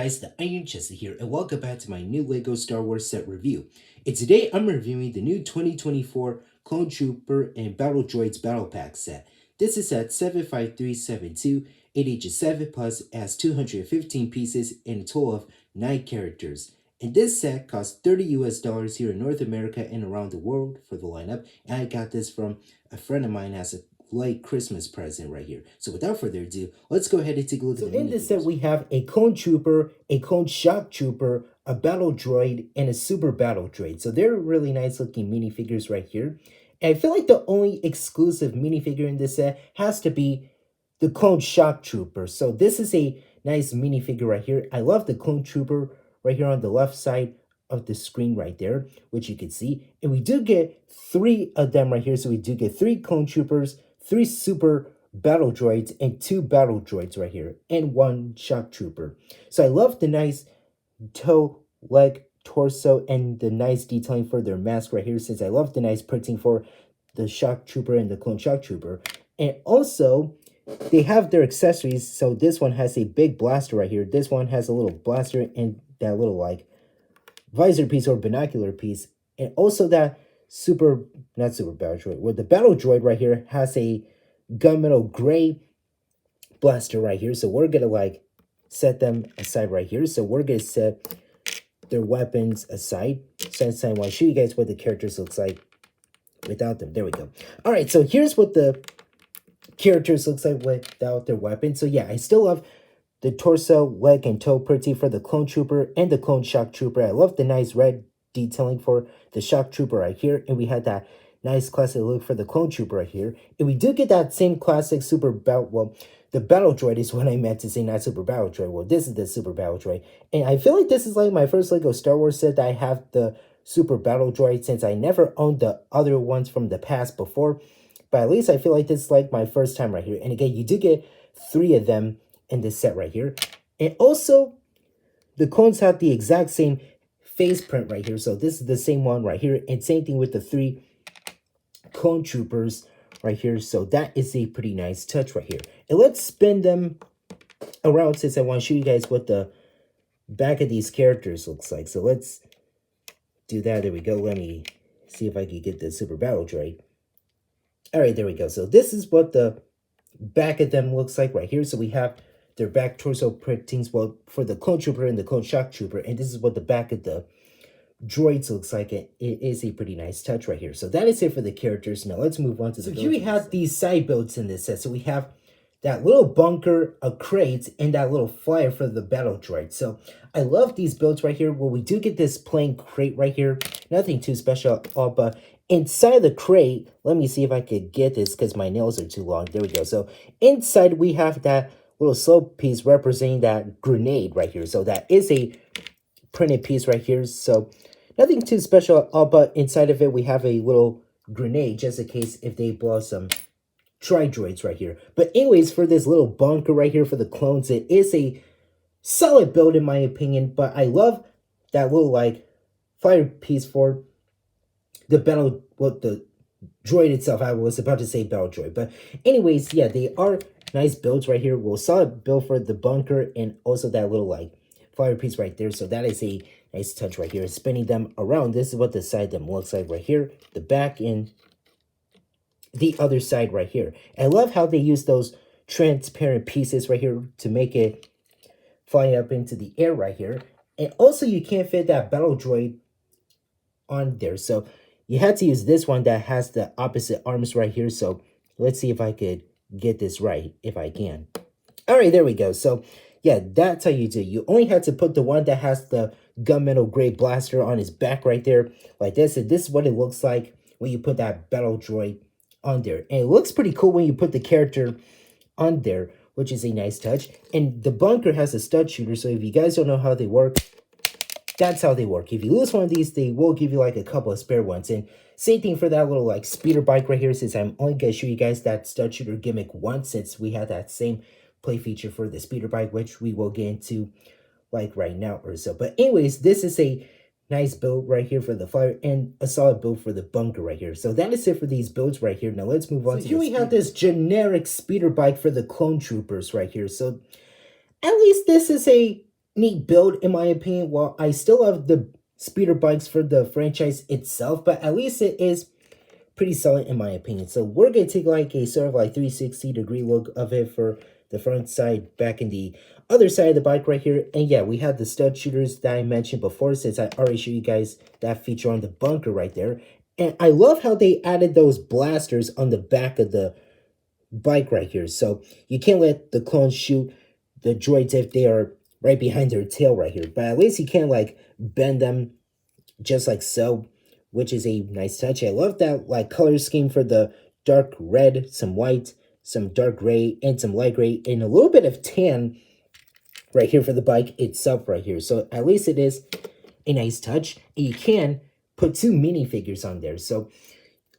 guys, the Iron Chester here, and welcome back to my new LEGO Star Wars set review. And today I'm reviewing the new 2024 Clone Trooper and Battle Droids Battle Pack set. This is at 75372, 8H7 plus, has 215 pieces and a total of 9 characters. And this set costs $30 here in North America and around the world for the lineup. And I got this from a friend of mine as a late Christmas present right here. So without further ado, let's go ahead and take a look at the in this set we have a Clone Trooper, a Clone Shock Trooper, a Battle Droid, and a Super Battle Droid. So they're really nice looking minifigures right here. And I feel like the only exclusive minifigure in this set has to be the Clone Shock Trooper. So this is a nice minifigure right here. I love the Clone Trooper right here on the left side of the screen right there, which you can see. And we do get 3 of them right here. So we do get 3 Clone Troopers, 3 Super Battle Droids, and 2 Battle Droids right here, and 1 Shock Trooper. So I love the nice toe, leg, torso, and the nice detailing for their mask right here, since I love the nice printing for the Shock Trooper and the Clone Shock Trooper. And also, they have their accessories. So this one has a big blaster right here. This one has a little blaster and that little like visor piece or binocular piece. And also that not super battle droid, where the battle droid right here has a gunmetal gray blaster right here. So we're gonna like set them aside right here. So we're gonna set their weapons aside. Since I want to show you guys what the characters looks like without them. There we go. All right, so here's what the characters looks like without their weapons. So yeah, I still love the torso, leg, and toe printing for the Clone Trooper and the Clone Shock Trooper. I love the nice red detailing for the Shock Trooper right here. And we had that nice classic look for the Clone Trooper right here. And we do get that same classic Super Battle, well, the Battle Droid is what I meant to say, not Super Battle Droid. Well, this is the Super Battle Droid. And I feel like this is like my first LEGO Star Wars set that I have the Super Battle Droid, since I never owned the other ones from the past before. But at least I feel like this is like my first time right here. And again, you do get 3 of them in this set right here. And also, the clones have the exact same face print right here. So this is the same one right here. And same thing with the 3 Clone Troopers right here. So that is a pretty nice touch right here. And let's spin them around, since I want to show you guys what the back of these characters looks like. So let's do that. There we go. Let me see if I can get the Super Battle Droid. All right, there we go. So this is what the back of them looks like right here. So we have their back torso printings, well, for the Clone Trooper and the Clone Shock Trooper. And this is what the back of the droids looks like. It is a pretty nice touch right here. So that is it for the characters. Now let's move on to the builds. Here we have these side builds in this set. So we have that little bunker, a crate, and that little flyer for the battle droid. So I love these builds right here. Well, we do get this plain crate right here. Nothing too special, but inside the crate, let me see if I could get this because my nails are too long. There we go. So inside we have that little slope piece representing that grenade right here. So that is a printed piece right here. So nothing too special, but inside of it we have a little grenade just in case if they blow some tri-droids right here. But anyways, for this little bunker right here for the clones, it is a solid build in my opinion. But I love that little like fire piece for the battle, well, the droid itself. I was about to say battle droid, but anyways, yeah, they are nice builds right here. Well, solid build for the bunker and also that little like fire piece right there. So that is a nice touch right here. Spinning them around, this is what the side of them looks like right here. The back and the other side right here. I love how they use those transparent pieces right here to make it fly up into the air right here. And also you can't fit that battle droid on there, so you had to use this one that has the opposite arms right here. So let's see if I could get this right, if I can. All right, there we go. So yeah, that's how you do. You only had to put the one that has the gunmetal gray blaster on his back right there like this. And this is what it looks like when you put that battle droid on there. And it looks pretty cool when you put the character on there, which is a nice touch. And the bunker has a stud shooter, so if you guys don't know how they work, that's how they work. If you lose one of these, they will give you like a couple of spare ones. And same thing for that little like speeder bike right here, since I'm only going to show you guys that stud shooter gimmick once, since we had that same play feature for the speeder bike, which we will get into like right now or so. But anyways, this is a nice build right here for the fire and a solid build for the bunker right here. So that is it for these builds right here. Now let's move on to here we have this generic speeder bike for the Clone Troopers right here. So at least this is a neat build in my opinion. Well, I still love the speeder bikes for the franchise itself, but at least it is pretty solid in my opinion. So we're gonna take like a sort of like 360-degree look of it for the front side, back in the other side of the bike right here. And yeah, we have the stud shooters that I mentioned before, since I already showed you guys that feature on the bunker right there. And I love how they added those blasters on the back of the bike right here. So you can't let the clones shoot the droids if they are right behind their tail right here. But at least you can like bend them just like so, which is a nice touch. I love that like color scheme for the dark red, some white, some dark gray, and some light gray, and a little bit of tan right here for the bike itself right here. So at least it is a nice touch. And you can put two minifigures on there. So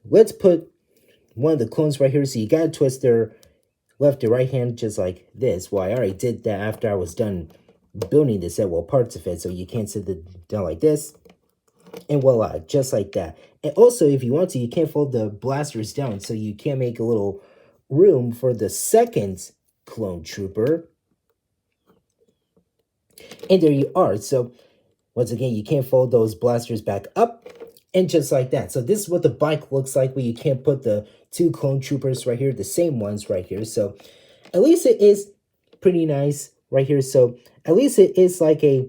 let's put one of the clones right here. So you gotta twist their left to right hand just like this. Well, I already did that after I was done building the set, well, parts of it. So you can't sit it down like this. And voila, just like that. And also, if you want to, you can fold the blasters down, so you can make a little room for the second clone trooper. And there you are. So once again, you can fold those blasters back up, and just like that. So this is what the bike looks like, where you can't put the two clone troopers right here, the same ones right here. So at least it is pretty nice right here. So at least it is like a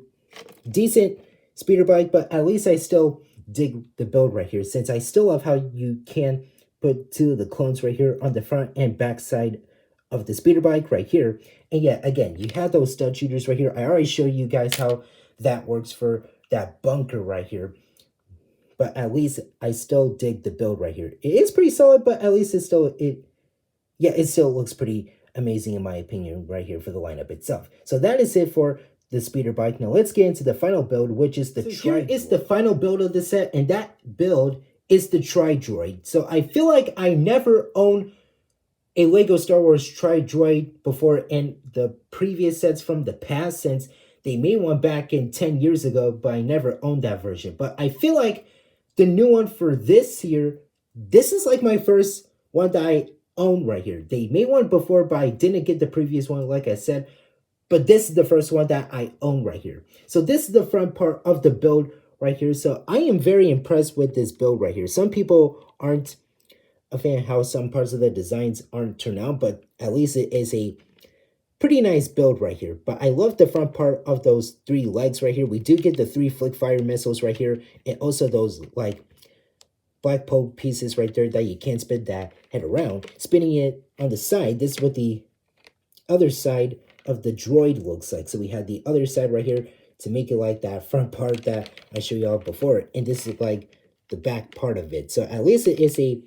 decent speeder bike, but at least I still dig the build right here, since I still love how you can put two of the clones right here on the front and back side of the speeder bike right here. And yeah, again, you have those stud shooters right here. I already showed you guys how that works for that bunker right here, but at least I still dig the build right here. It is pretty solid, but at least it still looks pretty amazing in my opinion right here for the lineup itself. So that is it for the speeder bike. Now let's get into the final build, which is the Here is the final build of the set, and that build is the Droid. So I feel like I never owned a Lego Star Wars Droid before in the previous sets from the past, since they made one back in 10 years ago, but I never owned that version. But I feel like the new one for this year, this is like my first one that I own right here. They made one before, but I didn't get the previous one, like I said. But this is the first one that I own right here. So this is the front part of the build right here. So I am very impressed with this build right here. Some people aren't a fan of how some parts of the designs aren't turned out, but at least it is a pretty nice build right here. But I love the front part of those three legs right here. We do get the 3 flick fire missiles right here, and also those like black poke pieces right there that you can't spin that head around. Spinning it on the side, this is what the other side of the droid looks like. So we have the other side right here to make it like that front part that I showed y'all before, and this is like the back part of it. So at least it is a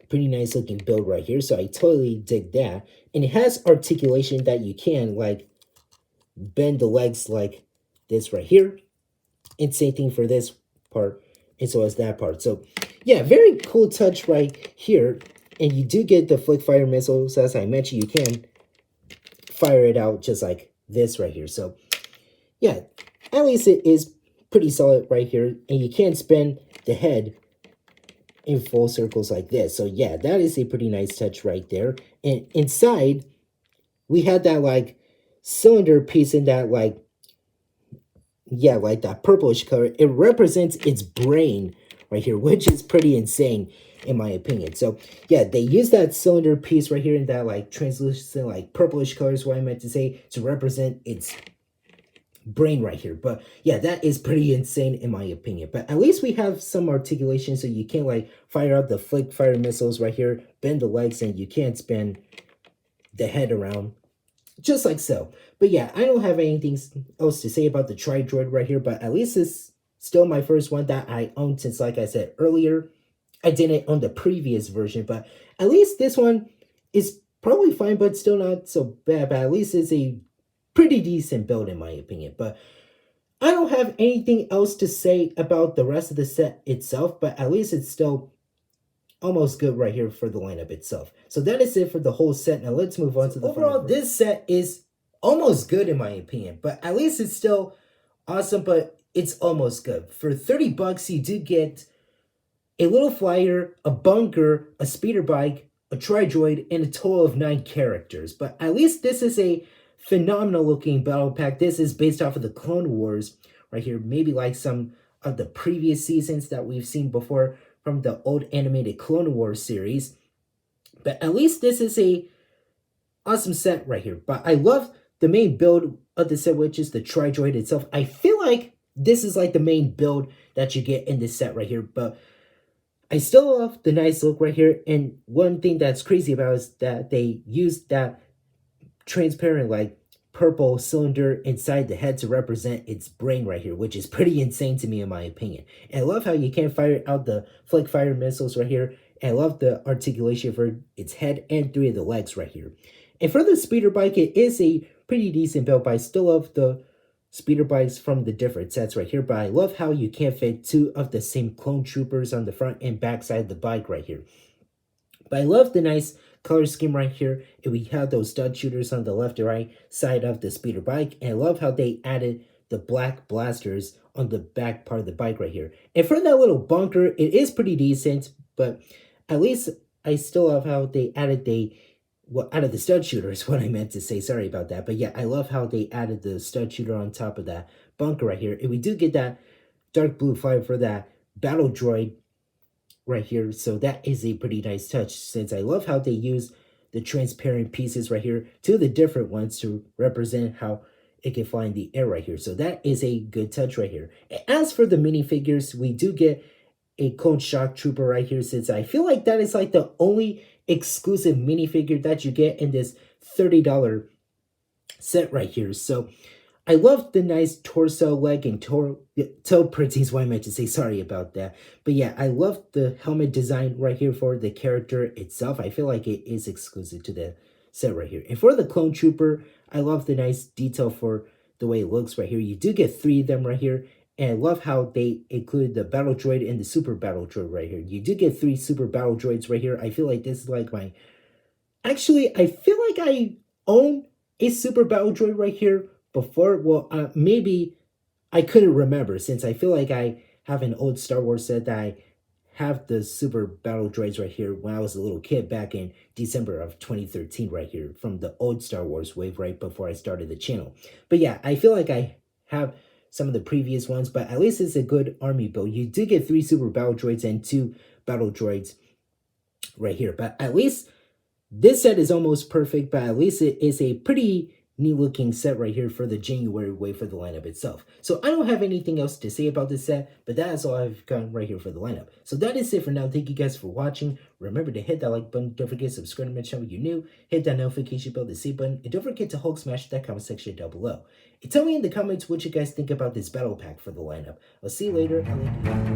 pretty nice looking build right here. So I totally dig that. And it has articulation that you can like bend the legs like this right here, and same thing for this part, and so as that part. So yeah, very cool touch right here. And you do get the flick fire missiles. As I mentioned, you can fire it out just like this right here. So yeah, at least it is pretty solid right here, and you can spin the head in full circles like this. So yeah, that is a pretty nice touch right there. And inside we had that like cylinder piece in that like, yeah, like that purplish color. It represents its brain right here, which is pretty insane in my opinion. So yeah, they use that cylinder piece right here in that like translucent like purplish color is what I meant to say, to represent its brain right here. But yeah, that is pretty insane in my opinion. But at least we have some articulation, so you can like fire out the flick fire missiles right here, bend the legs, and you can spin the head around just like so. But yeah, I don't have anything else to say about the Droid right here, but at least it's still my first one that I own, since like I said earlier, I didn't own the previous version. But at least this one is probably fine, but still not so bad. But at least it's a pretty decent build in my opinion. But I don't have anything else to say about the rest of the set itself, but at least it's still almost good right here for the lineup itself. So that is it for the whole set. Now let's move on to the overall. This set is almost good in my opinion, but at least it's still awesome, but it's almost good. For 30 bucks, you do get a little flyer, a bunker, a speeder bike, a Droid, and a total of 9 characters. But at least this is a phenomenal looking battle pack. This is based off of the Clone Wars right here, maybe like some of the previous seasons that we've seen before from the old animated Clone Wars series. But at least this is a awesome set right here. But I love the main build of the set, which is the Droid itself. I feel like this is like the main build that you get in this set right here. But I still love the nice look right here. And one thing that's crazy about is that they used that transparent like purple cylinder inside the head to represent its brain right here, which is pretty insane to me in my opinion. And I love how you can fire out the flick fire missiles right here. And I love the articulation for its head and three of the legs right here. And for the speeder bike, it is a pretty decent build, but I still love the speeder bikes from the different sets right here. But I love how you can fit two of the same clone troopers on the front and back side of the bike right here. But I love the nice color scheme right here. And we have those stud shooters on the left and right side of the speeder bike. And I love how they added the black blasters on the back part of the bike right here. And for that little bunker, it is pretty decent, but at least I still love how they added out of the stud shooter is what I meant to say. Sorry about that. But yeah, I love how they added the stud shooter on top of that bunker right here. And we do get that dark blue fire for that battle droid right here. So that is a pretty nice touch, since I love how they use the transparent pieces right here to the different ones to represent how it can fly in the air right here. So that is a good touch right here. As for the minifigures, we do get a Clone Shock Trooper right here, since I feel like that is like the only exclusive minifigure that you get in this $30 set right here. So I love the nice torso, leg, and toe printings. What I meant to say. Sorry about that. But yeah, I love the helmet design right here for the character itself. I feel like it is exclusive to the set right here. And for the Clone Trooper, I love the nice detail for the way it looks right here. You do get three of them right here. And I love how they include the Battle Droid and the Super Battle Droid right here. You do get three Super Battle Droids right here. I feel like this is like my... Actually, I feel like I own a Super Battle Droid right here before. Well, maybe I couldn't remember, since I feel like I have an old Star Wars set that I have the Super Battle Droids right here when I was a little kid back in December of 2013 right here from the old Star Wars wave right before I started the channel. But yeah, I feel like I have some of the previous ones, but at least it's a good army build. You do get three Super Battle Droids and two Battle Droids right here, but at least this set is almost perfect, but at least it is a pretty neat looking set right here for the January wave for the lineup itself. So I don't have anything else to say about this set, but that is all I've got right here for the lineup. So that is it for now. Thank you guys for watching. Remember to hit that like button. Don't forget to subscribe to my channel if you're new. Hit that notification bell, the save button, and don't forget to Hulk smash that comment section down below. And tell me in the comments what you guys think about this battle pack for the lineup. I'll see you later. I like you.